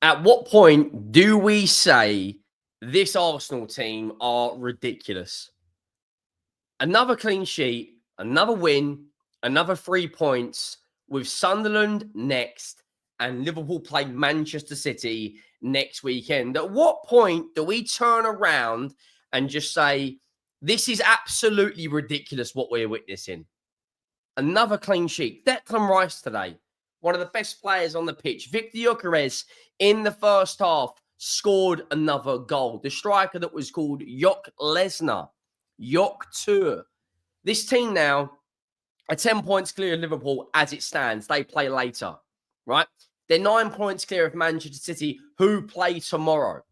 At what point do we say this Arsenal team are ridiculous? Another clean sheet, another win, another 3 points with Sunderland next and Liverpool play Manchester City next weekend. At what point do we turn around and just say, this is absolutely ridiculous what we're witnessing? Another clean sheet. Declan Rice today, one of the best players on the pitch. Gyokeres in the first half scored another goal. The striker that was called Gyokeres. This team now are 10 points clear of Liverpool as it stands. They play later, right? They're 9 points clear of Manchester City, who play tomorrow.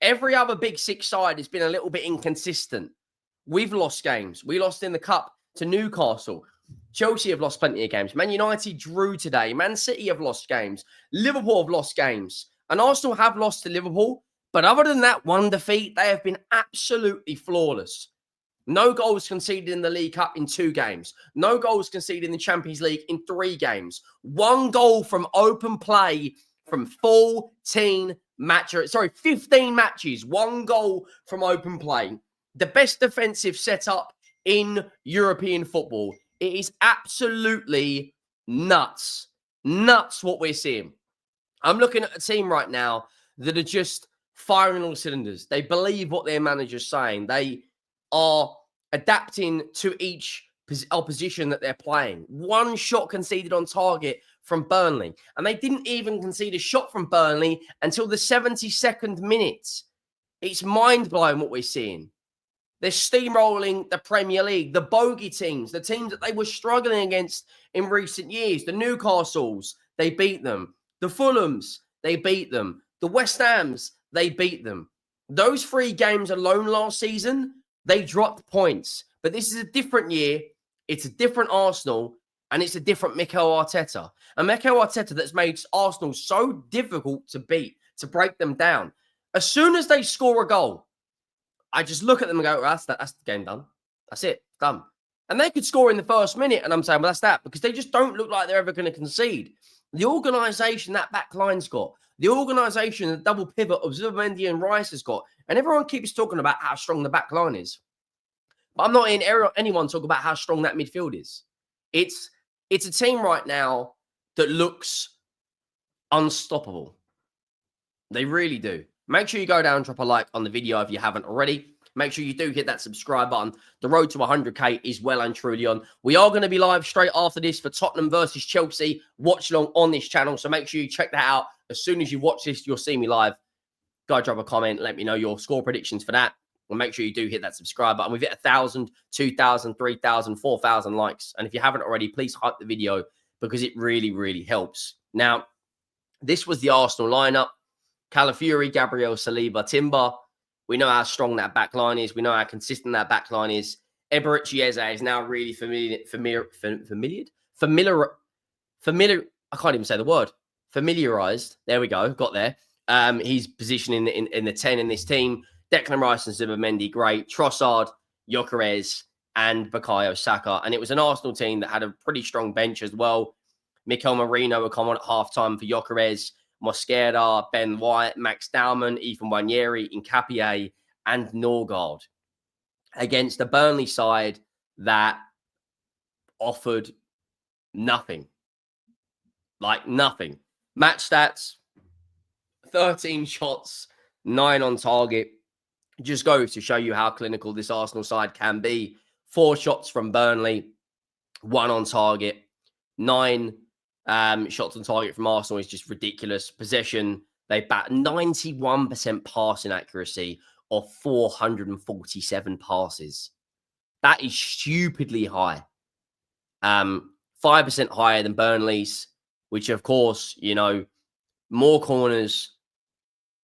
Every other Big Six side has been a little bit inconsistent. We've lost games. We lost in the Cup to Newcastle. Chelsea have lost plenty of games. Man United drew today. Man City have lost games. Liverpool have lost games. And Arsenal have lost to Liverpool. But other than that one defeat, they have been absolutely flawless. No goals conceded in the League Cup in 2 games. No goals conceded in the Champions League in 3 games. 1 goal from open play from 15 matches. 1 goal from open play. The best defensive setup in European football. It is absolutely nuts. Nuts what we're seeing. I'm looking at a team right now that are just firing all cylinders. They believe what their manager's saying. They are adapting to each opposition that they're playing. 1 shot conceded on target from Burnley. And they didn't even concede a shot from Burnley until the 72nd minute. It's mind-blowing what we're seeing. They're steamrolling the Premier League, the bogey teams, the teams that they were struggling against in recent years. The Newcastles, they beat them. The Fulhams, they beat them. The West Hams, they beat them. Those 3 games alone last season, they dropped points. But this is a different year. It's a different Arsenal. And it's a different Mikel Arteta. And Mikel Arteta that's made Arsenal so difficult to beat, to break them down. As soon as they score a goal, I just look at them and go, well, that's the game done. That's it, done. And they could score in the first minute. And I'm saying, well, that's that. Because they just don't look like they're ever going to concede. The organisation that back line's got, the organisation, the double pivot of Zubimendi and Rice has got, and everyone keeps talking about how strong the back line is. But I'm not hearing anyone talk about how strong that midfield is. It's a team right now that looks unstoppable. They really do. Make sure you go down and drop a like on the video if you haven't already. Make sure you do hit that subscribe button. The road to 100k is well and truly on. We are going to be live straight after this for Tottenham versus Chelsea. Watch along on this channel. So make sure you check that out. As soon as you watch this, you'll see me live. Go drop a comment. Let me know your score predictions for that. And make sure you do hit that subscribe button. We've hit 1,000, 2,000, 3,000, 4,000 likes. And if you haven't already, please hype the video because it really, really helps. Now, this was the Arsenal lineup. Calafiori, Gabriel, Saliba, Timber. We know how strong that back line is. We know how consistent that back line is. Eberechi Eze is now really familiar. I can't even say the word. Familiarized. There we go. Got there. He's positioned in the 10 in this team. Declan Rice and Zubimendi, great. Trossard, Gyökeres, and Bukayo Saka. And it was an Arsenal team that had a pretty strong bench as well. Mikel Merino will come on at halftime for Gyökeres, Mosquera, Ben White, Max Dowman, Ethan Wanyeri, Nkapie, and Norgaard. Against a Burnley side that offered nothing. Like nothing. Match stats, 13 shots, 9 on target. Just goes to show you how clinical this Arsenal side can be. 4 shots from Burnley, 1 on target. 9 shots on target from Arsenal is just ridiculous. Possession, they bat 91% passing accuracy of 447 passes. That is stupidly high. 5% higher than Burnley's, which of course, more corners,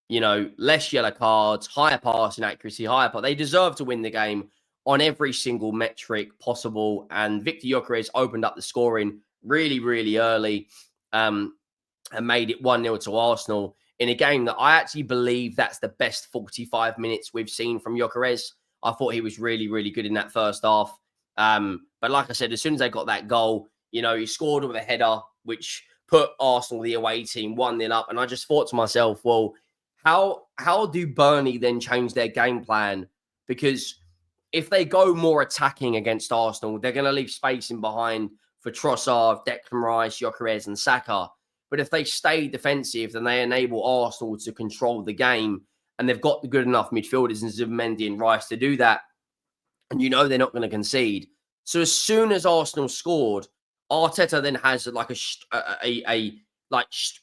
less yellow cards, higher passing accuracy, they deserve to win the game on every single metric possible. And Victor Gyokeres opened up the scoring really, really early and made it 1-0 to Arsenal in a game that I actually believe that's the best 45 minutes we've seen from Gyokeres. I thought he was really, really good in that first half. But like I said, as soon as they got that goal, he scored with a header, which put Arsenal, the away team, 1-0 up. And I just thought to myself, well, how do Burnley then change their game plan? Because if they go more attacking against Arsenal, they're going to leave space in behind for Trossard, Declan Rice, Gyökeres and Saka. But if they stay defensive, then they enable Arsenal to control the game. And they've got the good enough midfielders in Zubimendi and Rice to do that. And you know they're not going to concede. So as soon as Arsenal scored, Arteta then has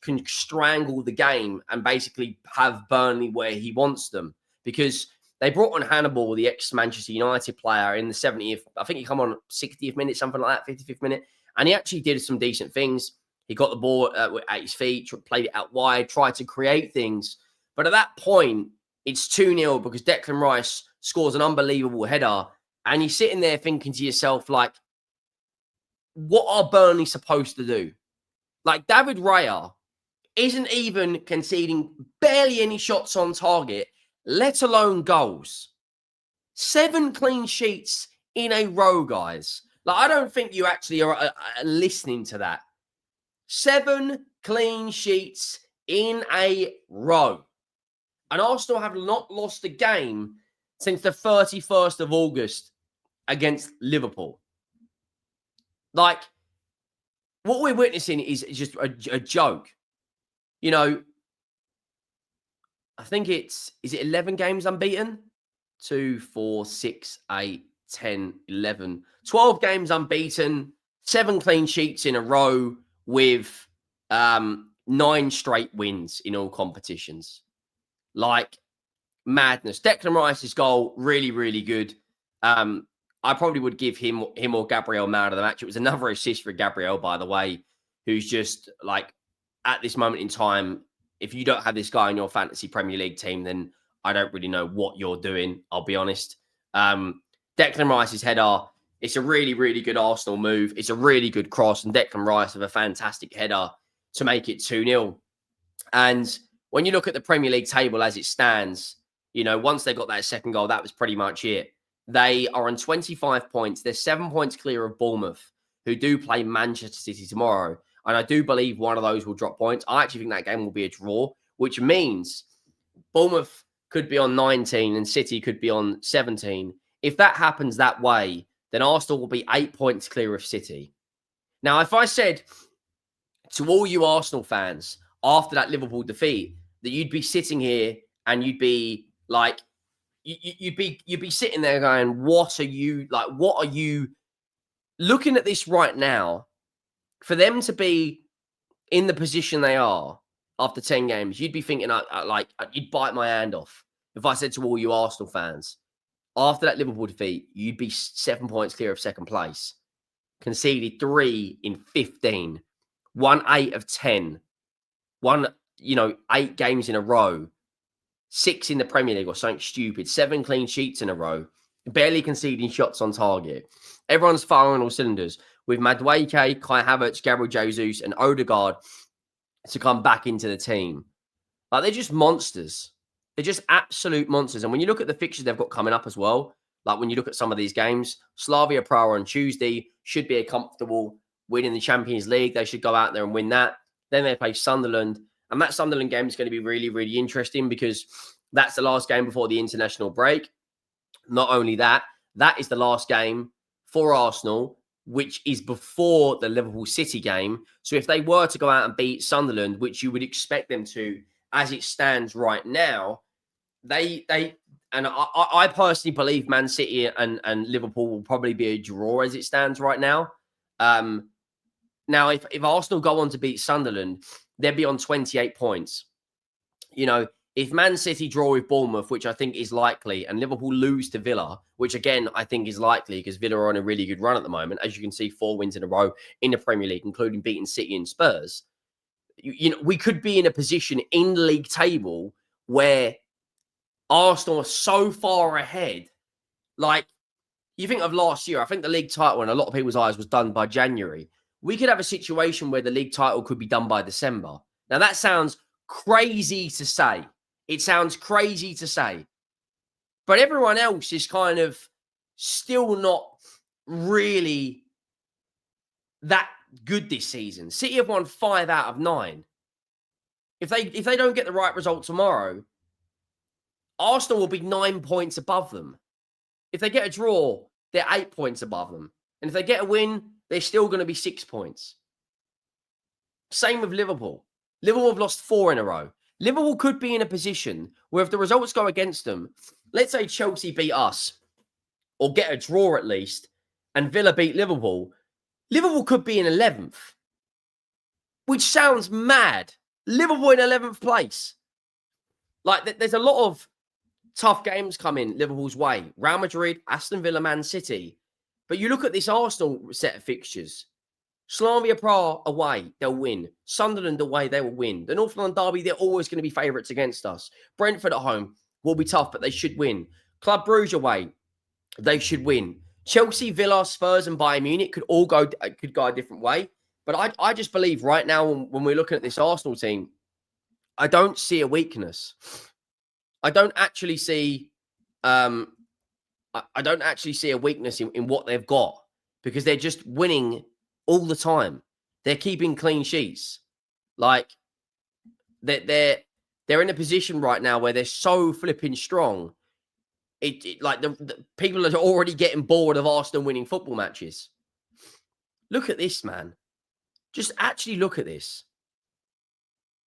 can strangle the game and basically have Burnley where he wants them. Because they brought on Hannibal, the ex-Manchester United player, in the 70th. I think he come on 60th minute, something like that, 55th minute. And he actually did some decent things. He got the ball at his feet, played it out wide, tried to create things. But at that point, it's 2-0 because Declan Rice scores an unbelievable header. And you're sitting there thinking to yourself, like, what are Burnley supposed to do? Like, David Raya isn't even conceding barely any shots on target, let alone goals. 7 clean sheets in a row, guys. Like, I don't think you actually are listening to that. 7 clean sheets in a row. And Arsenal have not lost a game since the 31st of August against Liverpool. Like, what we're witnessing is just a joke. You know, I think is it 11 games unbeaten? 2, 4, 6, 8, 10, 11. 12 games unbeaten, 7 clean sheets in a row with 9 straight wins in all competitions. Like, madness. Declan Rice's goal, really, really good. I probably would give him or Gabriel man of the match. It was another assist for Gabriel, by the way, who's just like, at this moment in time, if you don't have this guy in your fantasy Premier League team, then I don't really know what you're doing, I'll be honest. Declan Rice's header, it's a really, really good Arsenal move. It's a really good cross, and Declan Rice with a fantastic header to make it 2-0. And when you look at the Premier League table as it stands, you know, once they got that second goal, that was pretty much it. They are on 25 points. They're 7 points clear of Bournemouth, who do play Manchester City tomorrow. And I do believe one of those will drop points. I actually think that game will be a draw, which means Bournemouth could be on 19 and City could be on 17. If that happens that way, then Arsenal will be 8 points clear of City. Now, if I said to all you Arsenal fans after that Liverpool defeat that you'd be sitting here and you'd be like, you'd be sitting there going, what are you looking at this right now? For them to be in the position they are after 10 games, you'd be thinking, you'd bite my hand off. If I said to all you Arsenal fans, after that Liverpool defeat, you'd be 7 points clear of second place. Conceded 3 in 15. Won 8 of 10. Won, 8 games in a row. 6 in the Premier League or something stupid. 7 clean sheets in a row. Barely conceding shots on target. Everyone's firing on all cylinders. With Madueke, Kai Havertz, Gabriel Jesus, and Odegaard to come back into the team. Like, they're just monsters. They're just absolute monsters. And when you look at the fixtures they've got coming up as well, like when you look at some of these games, Slavia Prague on Tuesday should be a comfortable win in the Champions League. They should go out there and win that. Then they play Sunderland. And that Sunderland game is going to be really, really interesting because that's the last game before the international break. Not only that, that is the last game for Arsenal, which is before the Liverpool City game. So if they were to go out and beat Sunderland, which you would expect them to, as it stands right now, I personally believe Man City and Liverpool will probably be a draw as it stands right now. Now, if Arsenal go on to beat Sunderland, they'll be on 28 points. If Man City draw with Bournemouth, which I think is likely, and Liverpool lose to Villa, which again, I think is likely because Villa are on a really good run at the moment. As you can see, 4 wins in a row in the Premier League, including beating City and Spurs. We could be in a position in the league table where Arsenal are so far ahead. Like, you think of last year, I think the league title in a lot of people's eyes was done by January. We could have a situation where the league title could be done by December. Now, that sounds crazy to say. It sounds crazy to say. But everyone else is kind of still not really that good this season. City have won 5 out of 9. If they don't get the right result tomorrow, Arsenal will be 9 points above them. If they get a draw, they're 8 points above them. And if they get a win, they're still going to be 6 points. Same with Liverpool. Liverpool have lost 4 in a row. Liverpool could be in a position where if the results go against them, let's say Chelsea beat us or get a draw at least, and Villa beat Liverpool, Liverpool could be in 11th, which sounds mad. Liverpool in 11th place. Like, there's a lot of tough games coming Liverpool's way. Real Madrid, Aston Villa, Man City. But you look at this Arsenal set of fixtures. Slavia Prague away, they'll win. Sunderland away, they will win. The North London derby, they're always going to be favourites against us. Brentford at home will be tough, but they should win. Club Brugge away, they should win. Chelsea, Villa, Spurs and Bayern Munich could go a different way. But I just believe right now when we're looking at this Arsenal team, I don't see a weakness. I don't actually see I don't actually see a weakness in what they've got because they're just winning all the time. They're keeping clean sheets. Like they're in a position right now where they're so flipping strong. Like the people are already getting bored of Arsenal winning football matches. Look at this, man. Just actually look at this.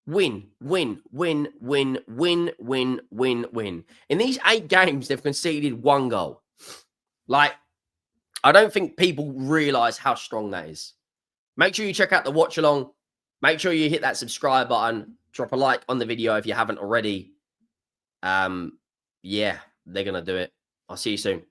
Win, win, win, win, win, win, win, win. In these 8 games, they've conceded 1 goal. Like, I don't think people realise how strong that is. Make sure you check out the watch along. Make sure you hit that subscribe button. Drop a like on the video if you haven't already. Yeah, they're going to do it. I'll see you soon.